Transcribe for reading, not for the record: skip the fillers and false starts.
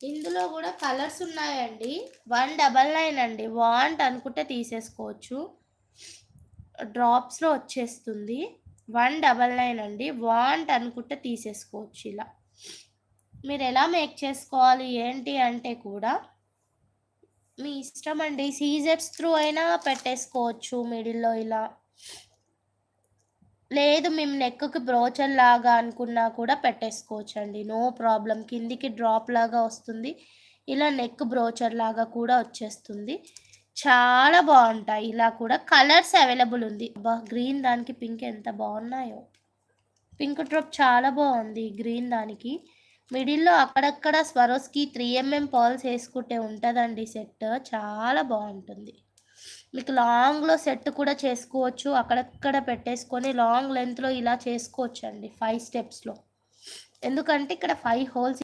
ఇందులో కూడా కలర్స్ ఉన్నాయండి. 199 అండి. వాంట్ అనుకుంటే తీసేసుకోవచ్చు. డ్రాప్స్‌లో వచ్చేస్తుంది. 199 అండి. వాంట్ అనుకుంటే తీసేసుకోవచ్చు ఇలా. మీరు ఎలా మేక్ చేసుకోవాలి ఏంటి అంటే కూడా మీ ఇష్టం అండి. సీజెట్స్ త్రూ అయినా పెట్టేసుకోవచ్చు మిడిల్‌లో ఇలా. లేదు మేము నెక్‌కి బ్రోచర్ లాగా అనుకున్నా కూడా పెట్టేసుకోవచ్చండి. No problem. కిందికి డ్రాప్ లాగా వస్తుంది. ఇలా నెక్ బ్రోచర్ లాగా కూడా వచ్చేస్తుంది. చాలా బావుంటాయి. ఇలా కూడా కలర్స్ అవైలబుల్ ఉంది. అబ్బా! గ్రీన్ దానికి పింక్ ఎంత బావున్నాయో. పింక్ డ్రాప్ చాలా బావుంది గ్రీన్ దానికి. మిడిల్‌లో అక్కడక్కడ స్వరోస్‌కి 3 ఎంఎం పర్ల్స్ ఏసుకుంటే ఉంటదండి సెట్. చాలా బావుంటుంది. మీకు లాంగ్‌లో సెట్ కూడా చేసుకోవచ్చు. అక్కడక్కడ పెట్టేసుకొని లాంగ్ లెంగ్త్‌లో ఇలా చేసుకోవచ్చండి 5 స్టెప్స్‌లో. ఎందుకంటే ఇక్కడ 5 హోల్స్